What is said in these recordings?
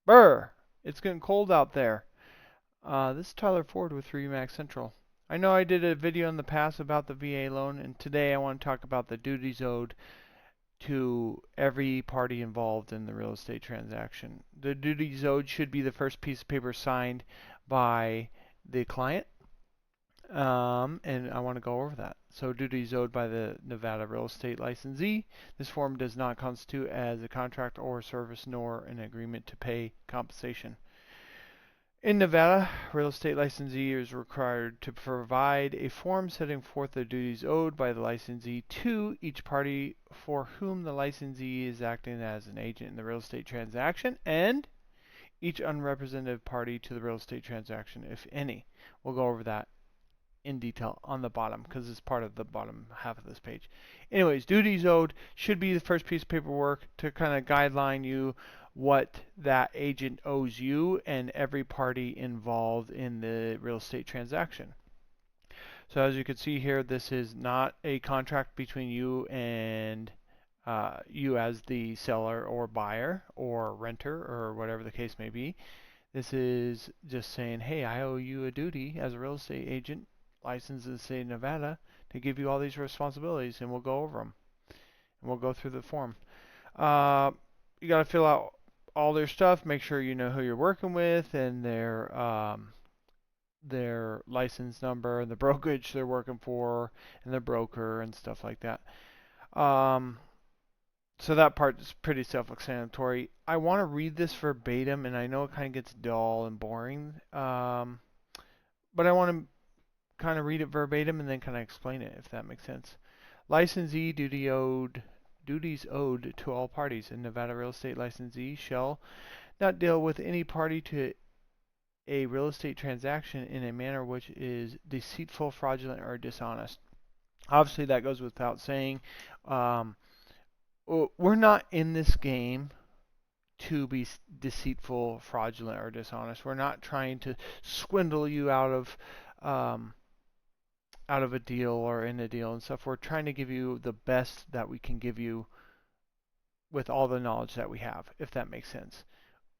Brr! It's getting cold out there. This is Tyler Ford with Remax Central. I know I did a video in the past about the VA loan, and today I want to talk about the duties owed to every party involved in the real estate transaction. The duties owed should be the first piece of paper signed by the client, and I want to go over that. So, duties owed by the Nevada real estate licensee. This form does not constitute as a contract or service nor an agreement to pay compensation. In Nevada, real estate licensee is required to provide a form setting forth the duties owed by the licensee to each party for whom the licensee is acting as an agent in the real estate transaction, and each unrepresented party to the real estate transaction, if any. We'll go over that in detail on the bottom because it's part of the bottom half of this page. Anyways, duties owed should be the first piece of paperwork to kind of guideline you what that agent owes you and every party involved in the real estate transaction. So as you can see here, this is not a contract between you and you as the seller or buyer or renter or whatever the case may be. This is just saying, hey, I owe you a duty as a real estate agent licensed in the state of Nevada to give you all these responsibilities, and we'll go over them. And we'll go through the form. Uh, you got to fill out all their stuff. Make sure you know who you're working with and their license number and the brokerage they're working for and the broker and stuff like that. Um, so that part is pretty self-explanatory. I want to read this verbatim, and I know it kind of gets dull and boring, but I want to kind of read it verbatim and then kind of explain it, if that makes sense. Licensee duties owed to all parties. A Nevada real estate licensee shall not deal with any party to a real estate transaction in a manner which is deceitful, fraudulent, or dishonest. Obviously, that goes without saying. Um, we're not in this game to be deceitful, fraudulent, or dishonest. We're not trying to swindle you um, out of a deal or in a deal and stuff. We're trying to give you the best that we can give you with all the knowledge that we have, if that makes sense.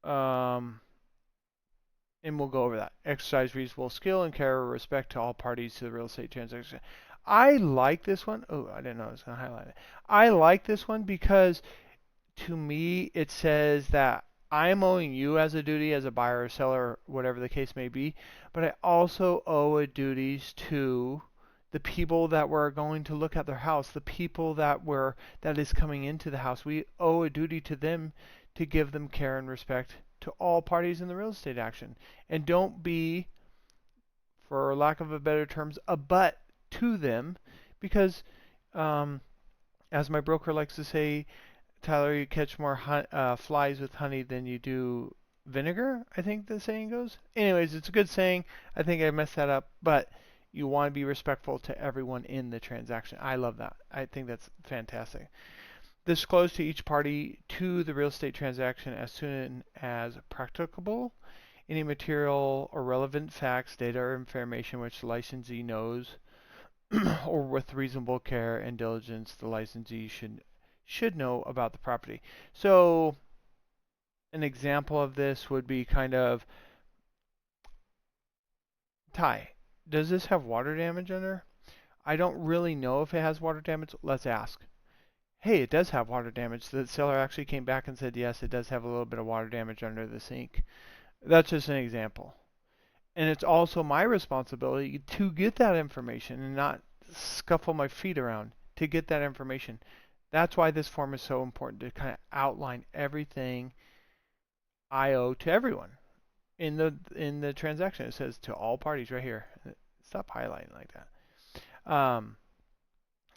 Um, and we'll go over that. Exercise reasonable skill and care or respect to all parties to the real estate transaction. I like this one. Oh, I didn't know I was going to highlight it. I like this one because to me it says that I'm owing you as a duty as a buyer or seller, whatever the case may be, but I also owe a duties to the people that were going to look at their house, the people that is coming into the house. We owe a duty to them to give them care and respect to all parties in the real estate action. And don't be, for lack of a better terms, a butt to them because um, as my broker likes to say, Tyler, you catch more flies with honey than you do vinegar, I think the saying goes. Anyways, it's a good saying. I think I messed that up, but you want to be respectful to everyone in the transaction. I love that. I think that's fantastic. Disclose to each party to the real estate transaction as soon as practicable any material or relevant facts, data, or information which the licensee knows or with reasonable care and diligence the licensee should know about the property. So an example of this would be kind of, Ty, does this have water damage under? I don't really know if it has water damage. Let's ask. Hey, it does have water damage. The seller actually came back and said, yes, it does have a little bit of water damage under the sink. That's just an example. And it's also my responsibility to get that information and not scuffle my feet around to get that information. That's why this form is so important to kind of outline everything I owe to everyone in the transaction. It says to all parties right here. Stop highlighting like that.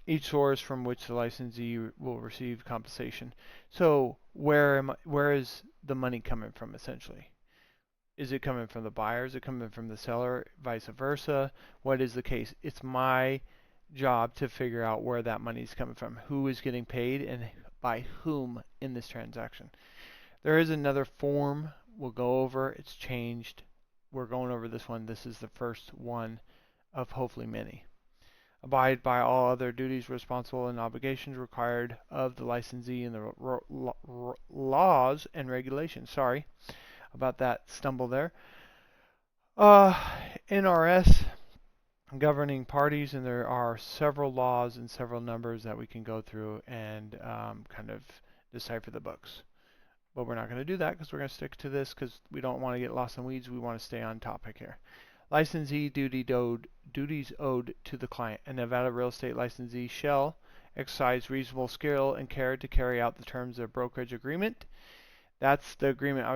Each source from which the licensee will receive compensation. So where is the money coming from essentially? Is it coming from the buyer? Is it coming from the seller? Vice versa? What is the case? It's my job to figure out where that money is coming from, who is getting paid, and by whom in this transaction. There is another form we'll go over. It's changed. We're going over this one. This is the first one of hopefully many. Abide by all other duties, responsible, and obligations required of the licensee and the laws and regulations. Sorry. about that stumble there. NRS, governing parties, and there are several laws and several numbers that we can go through and kind of decipher the books. But we're not going to do that because we're going to stick to this because we don't want to get lost in weeds. We want to stay on topic here. Licensee duties owed to the client. A Nevada real estate licensee shall exercise reasonable skill and care to carry out the terms of brokerage agreement. That's the agreement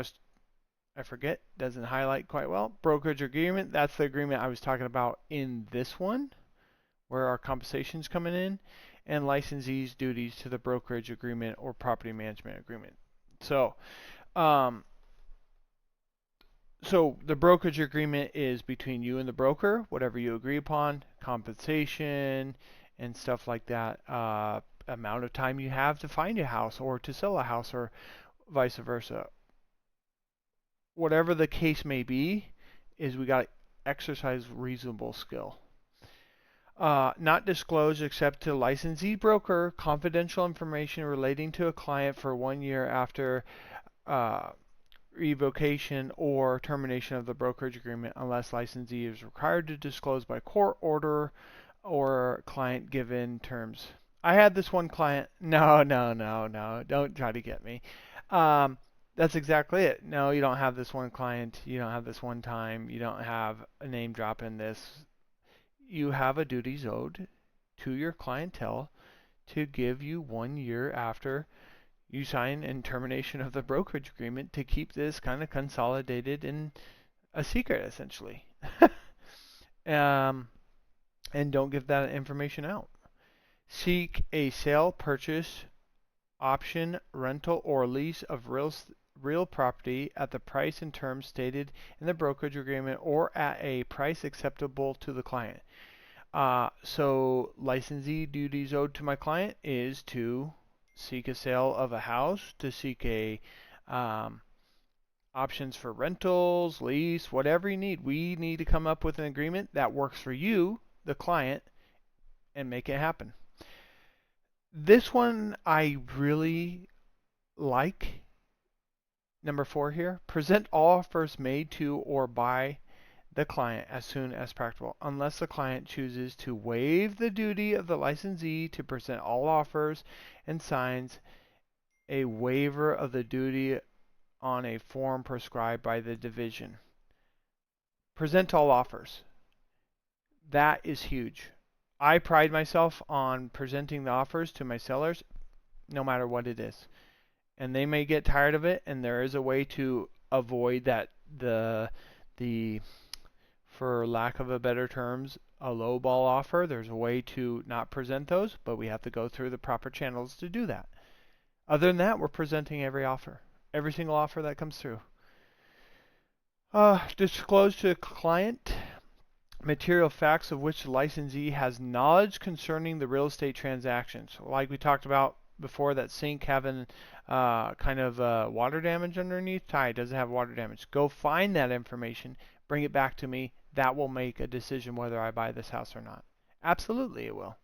I forget, doesn't highlight quite well. Brokerage agreement, that's the agreement I was talking about in this one, where our compensation's coming in, and licensee's duties to the brokerage agreement or property management agreement. So the brokerage agreement is between you and the broker, whatever you agree upon, compensation and stuff like that, amount of time you have to find a house or to sell a house or vice versa. Whatever the case may be, is we got to exercise reasonable skill. Not disclose except to licensee broker confidential information relating to a client for 1 year after revocation or termination of the brokerage agreement unless licensee is required to disclose by court order or client given terms. I had this one client. No, don't try to get me. That's exactly it. No, you don't have this one client. You don't have this one time. You don't have a name drop in this. You have a duties owed to your clientele to give you 1 year after you sign in termination of the brokerage agreement to keep this kind of consolidated in a secret, essentially. And don't give that information out. Seek a sale, purchase, option, rental, or lease of real property at the price and terms stated in the brokerage agreement or at a price acceptable to the client. So licensee duties owed to my client is to seek a sale of a house, to seek a options for rentals, lease, whatever you need. We need to come up with an agreement that works for you, the client, and make it happen. This one I really like. Number 4 here, present all offers made to or by the client as soon as practical, unless the client chooses to waive the duty of the licensee to present all offers and signs a waiver of the duty on a form prescribed by the division. Present all offers. That is huge. I pride myself on presenting the offers to my sellers, no matter what it is. And they may get tired of it, and there is a way to avoid that, for lack of a better terms, a lowball offer. There's a way to not present those, but we have to go through the proper channels to do that. Other than that, we're presenting every offer, every single offer that comes through. Disclose to the client material facts of which the licensee has knowledge concerning the real estate transactions. Like we talked about before, that sink having kind of water damage underneath. Ty, does it have water damage? Go find that information, bring it back to me. That will make a decision whether I buy this house or not. Absolutely it will.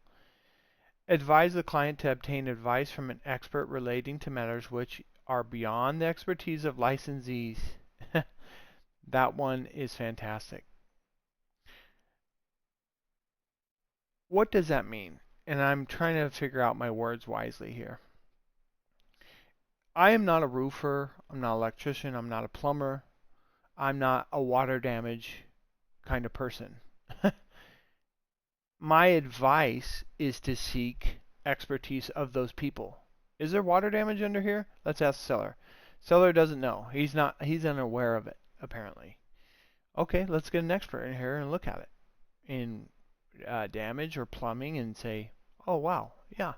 Advise the client to obtain advice from an expert relating to matters which are beyond the expertise of licensees. That one is fantastic. What does that mean? And I'm trying to figure out my words wisely here. I am not a roofer, I'm not an electrician, I'm not a plumber, I'm not a water damage kind of person. My advice is to seek expertise of those people. Is there water damage under here? Let's ask the seller. Seller doesn't know. He's unaware of it, apparently. Okay, let's get an expert in here and look at it in damage or plumbing and say, oh wow, yeah,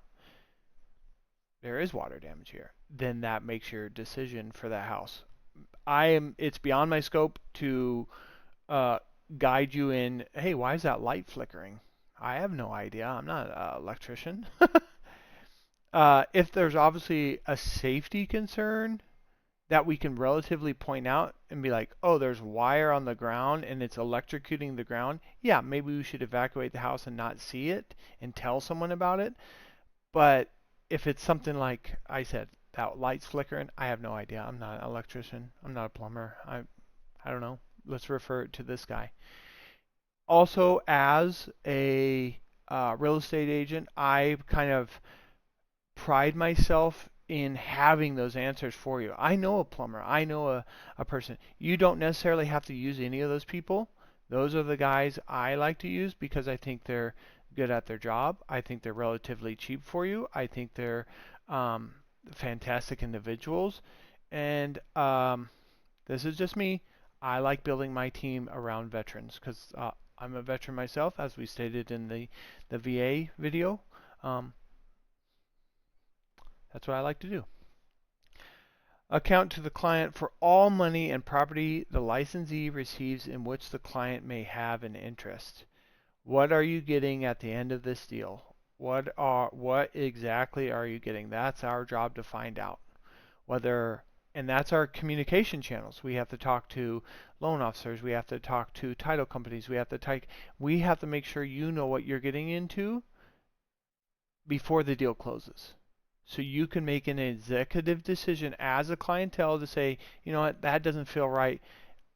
there is water damage here. Then that makes your decision for that house. It's beyond my scope to guide you in, hey, why is that light flickering? I have no idea. I'm not an electrician. If there's obviously a safety concern that we can relatively point out and be like, oh, there's wire on the ground and it's electrocuting the ground, yeah, maybe we should evacuate the house and not see it and tell someone about it. But if it's something like I said, that light's flickering. I have no idea. I'm not an electrician. I'm not a plumber. I don't know. Let's refer it to this guy. Also, as a real estate agent, I kind of pride myself in having those answers for you. I know a plumber. I know a person. You don't necessarily have to use any of those people. Those are the guys I like to use because I think they're good at their job. I think they're relatively cheap for you. I think they're fantastic individuals. And this is just me. I like building my team around veterans because I'm a veteran myself, as we stated in the VA video. That's what I like to do. Account to the client for all money and property the licensee receives in which the client may have an interest. What are you getting at the end of this deal? What exactly are you getting? That's our job to find out. And that's our communication channels. We have to talk to loan officers. We have to talk to title companies. We have to make sure you know what you're getting into before the deal closes. So you can make an executive decision as a clientele to say, you know what, that doesn't feel right.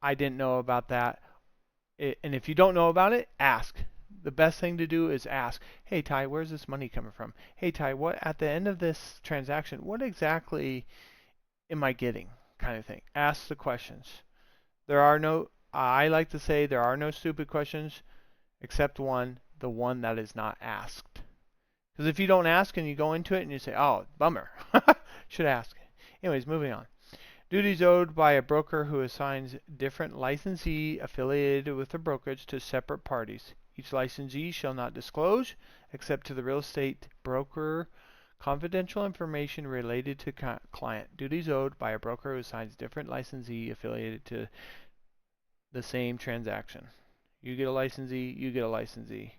I didn't know about that. And if you don't know about it, ask. The best thing to do is ask, hey, Ty, where's this money coming from? Hey, Ty, what at the end of this transaction, what exactly am I getting? Kind of thing. Ask the questions. I like to say there are no stupid questions except one, the one that is not asked. Because if you don't ask and you go into it and you say, oh, bummer, should ask. Anyways, moving on. Duties owed by a broker who assigns different licensee affiliated with the brokerage to separate parties. Each licensee shall not disclose, except to the real estate broker, confidential information related to client. Duties owed by a broker who assigns different licensee affiliated to the same transaction. You get a licensee, you get a licensee.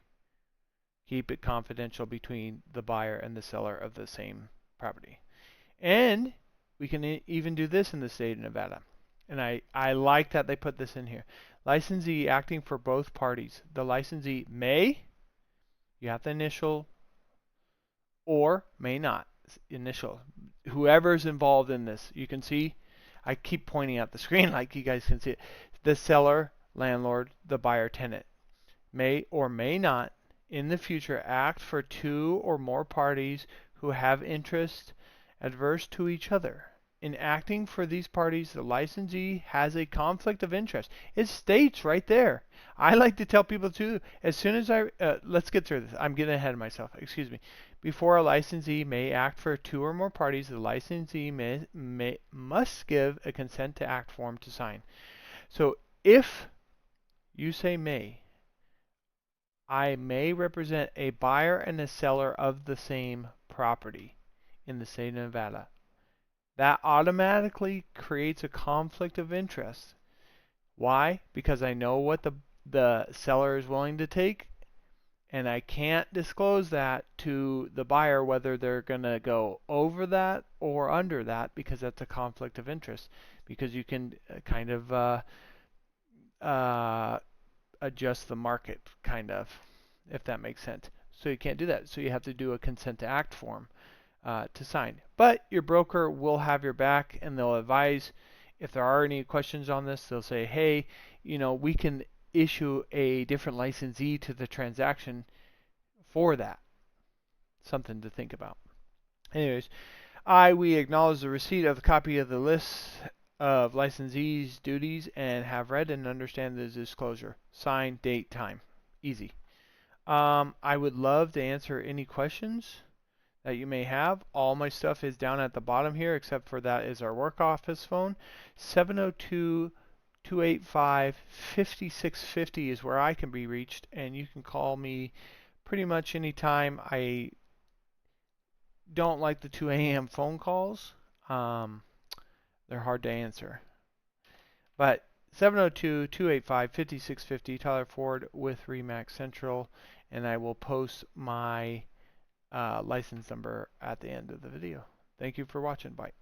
Keep it confidential between the buyer and the seller of the same property. And we can even do this in the state of Nevada. And I like that they put this in here. Licensee acting for both parties. The licensee may, you have to initial, or may not initial. Whoever's involved in this, you can see, I keep pointing at the screen like you guys can see it. The seller, landlord, the buyer, tenant may or may not in the future act for two or more parties who have interest adverse to each other. In acting for these parties, the licensee has a conflict of interest. It states right there. I like to tell people too, as soon as let's get through this. I'm getting ahead of myself. Excuse me. Before a licensee may act for two or more parties, the licensee must give a consent to act form to sign. So if you say may, I may represent a buyer and a seller of the same property in the state of Nevada. That automatically creates a conflict of interest. Why? Because I know what the seller is willing to take, and I can't disclose that to the buyer whether they're going to go over that or under that, because that's a conflict of interest. Because you can kind of adjust the market, kind of, if that makes sense. So you can't do that. So you have to do a consent to act form to sign. But your broker will have your back, and they'll advise if there are any questions on this. They'll say, hey, we can issue a different licensee to the transaction for that. Something to think about. Anyways, we acknowledge the receipt of a copy of the list of licensees' duties and have read and understand the disclosure. Sign, date, time. Easy. I would love to answer any questions that you may have. All my stuff is down at the bottom here, except for that is our work office phone. 702-285-5650 is where I can be reached, and you can call me pretty much any time. I don't like the 2 a.m. phone calls. They're hard to answer. But 702-285-5650, Tyler Ford with Remax Central, and I will post my license number at the end of the video. Thank you for watching. Bye.